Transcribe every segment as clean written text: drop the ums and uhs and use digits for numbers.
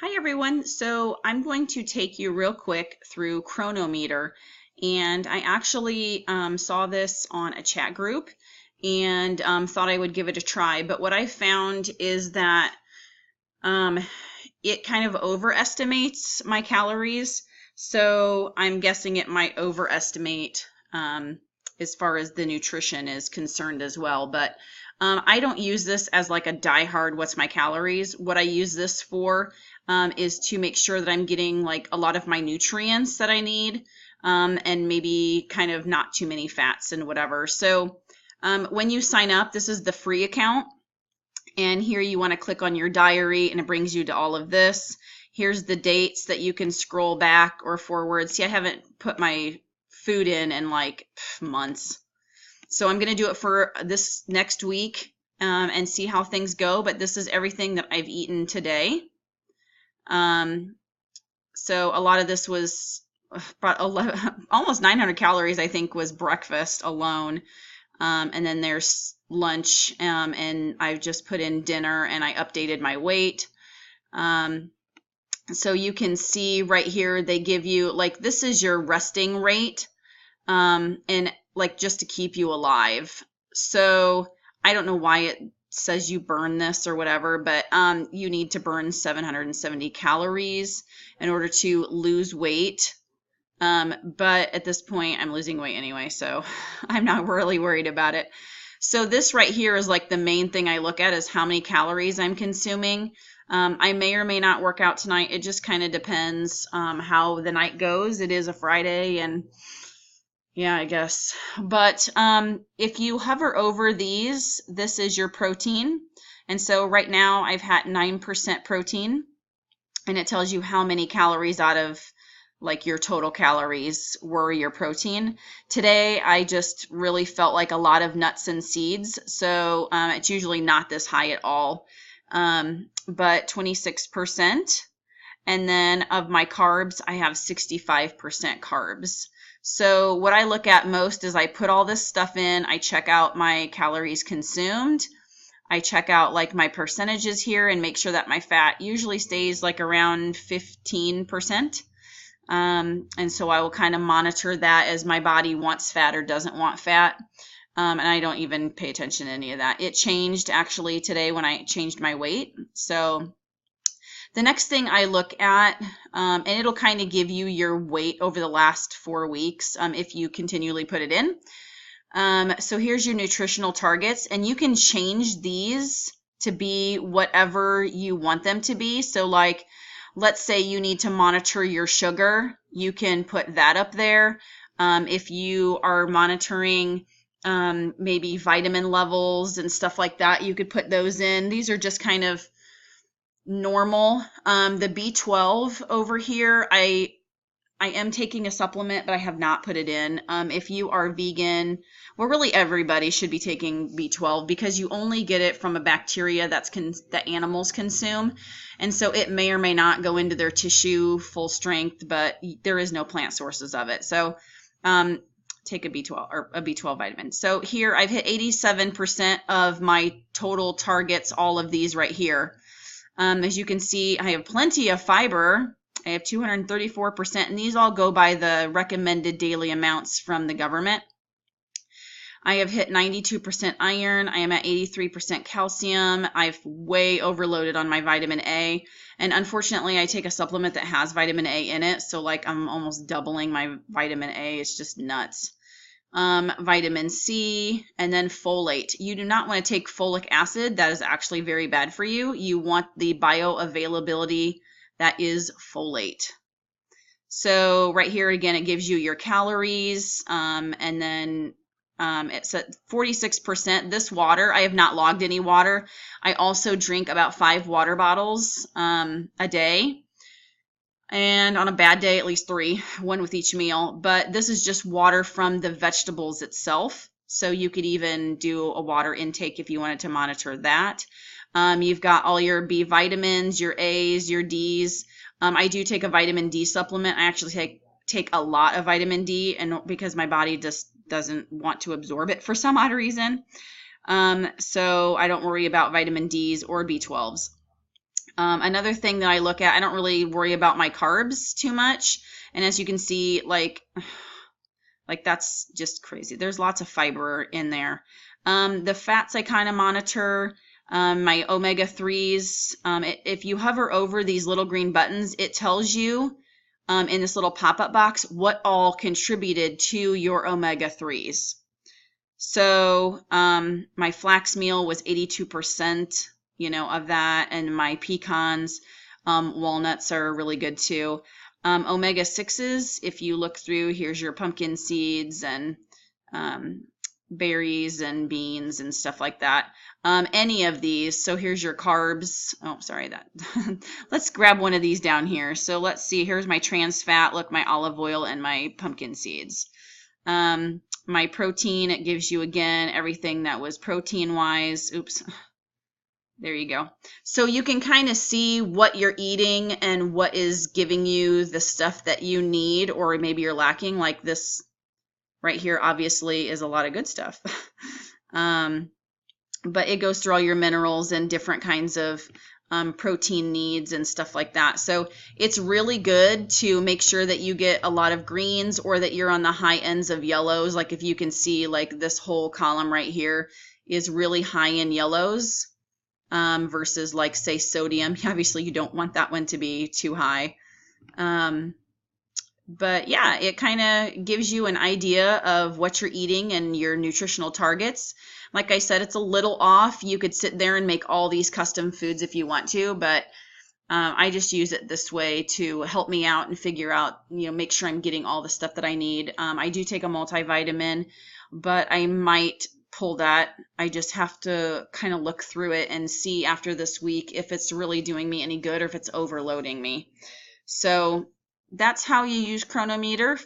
Hi everyone. So I'm going to take you real quick through cronometer, and I actually saw this on a chat group and thought I would give it a try. But what I found is that it kind of overestimates my calories. So I'm guessing it might overestimate as far as the nutrition is concerned as well. But I don't use this as like a diehard what's my calories. What I use this for is to make sure that I'm getting like a lot of my nutrients that I need, and maybe kind of not too many fats and whatever. So when you sign up, this is the free account. And here you want to click on your diary and it brings you to all of this. Here's the dates that you can scroll back or forward. See, I haven't put my food in like months. So I'm going to do it for this next week and see how things go. But this is everything that I've eaten today. So a lot of this was about almost 900 calories, I think, was breakfast alone. And then there's lunch, and I've just put in dinner and I updated my weight. So you can see right here, they give you like, this is your resting rate, and like just to keep you alive. So I don't know why it says you burn this or whatever, but you need to burn 770 calories in order to lose weight. But at this point, I'm losing weight anyway, so I'm not really worried about it. So this right here is like the main thing I look at, is how many calories I'm consuming. I may or may not work out tonight. It just kind of depends how the night goes. It is a Friday, and yeah, I guess. But if you hover over these, this is your protein. And so right now I've had 9% protein, and it tells you how many calories out of like your total calories were your protein. Today, I just really felt like a lot of nuts and seeds. So it's usually not this high at all, but 26%. And then of my carbs, I have 65% carbs. So what I look at most is I put all this stuff in, I check out my calories consumed, I check out like my percentages here and make sure that my fat usually stays like around 15%. And so I will kind of monitor that as my body wants fat or doesn't want fat. And I don't even pay attention to any of that. It changed actually today when I changed my weight. So the next thing I look at, and it'll kind of give you your weight over the last 4 weeks if you continually put it in. So here's your nutritional targets, and you can change these to be whatever you want them to be. So like, let's say you need to monitor your sugar, you can put that up there. If you are monitoring maybe vitamin levels and stuff like that, you could put those in. These are just kind of normal. The B12 over here, I am taking a supplement, but I have not put it in. If you are vegan, well, really everybody should be taking B12 because you only get it from a bacteria that animals consume. And so it may or may not go into their tissue full strength, but there is no plant sources of it. So take a B12 or a B12 vitamin. So here I've hit 87% of my total targets, all of these right here. As you can see, I have plenty of fiber. I have 234%, and these all go by the recommended daily amounts from the government. I have hit 92% iron. I am at 83% calcium. I've way overloaded on my vitamin A. And unfortunately, I take a supplement that has vitamin A in it. So like I'm almost doubling my vitamin A. It's just nuts. Vitamin C, and then folate. You do not want to take folic acid. That is actually very bad for you. You want the bioavailability that is folate. So right here again, it gives you your calories, and then it's at 46%. This water, I have not logged any water. I also drink about 5 water bottles a day. And on a bad day, at least 3, 1 with each meal. But this is just water from the vegetables itself. So you could even do a water intake if you wanted to monitor that. You've got all your B vitamins, your A's, your D's. I do take a vitamin D supplement. I actually take a lot of vitamin D, and because my body just doesn't want to absorb it for some odd reason. So I don't worry about vitamin D's or B12s. Another thing that I look at, I don't really worry about my carbs too much. And as you can see, like that's just crazy. There's lots of fiber in there. The fats I kind of monitor. My omega-3s. If you hover over these little green buttons, it tells you in this little pop-up box what all contributed to your omega-3s. So my flax meal was 82%, of that, and my pecans, walnuts are really good too. Omega-6s, if you look through, here's your pumpkin seeds and berries and beans and stuff like that. Any of these. So here's your carbs. Oh, sorry, that. Let's grab one of these down here. So let's see. Here's my trans fat. Look, my olive oil and my pumpkin seeds. My protein, it gives you again everything that was protein wise. Oops. There you go. So you can kind of see what you're eating and what is giving you the stuff that you need, or maybe you're lacking. Like this right here obviously is a lot of good stuff. But it goes through all your minerals and different kinds of protein needs and stuff like that. So it's really good to make sure that you get a lot of greens, or that you're on the high ends of yellows. Like if you can see, like this whole column right here is really high in yellows, versus like say sodium. Obviously you don't want that one to be too high. But yeah, it kind of gives you an idea of what you're eating and your nutritional targets. Like I said, it's a little off. You could sit there and make all these custom foods if you want to, but I just use it this way to help me out and figure out, make sure I'm getting all the stuff that I need. I do take a multivitamin, but I might pull that. I just have to kind of look through it and see after this week if it's really doing me any good or if it's overloading me. So that's how you use Cronometer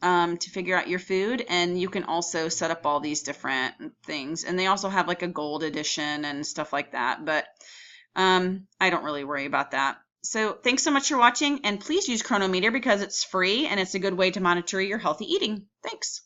to figure out your food. And you can also set up all these different things. And they also have like a gold edition and stuff like that. But I don't really worry about that. So thanks so much for watching. And please use Cronometer because it's free and it's a good way to monitor your healthy eating. Thanks.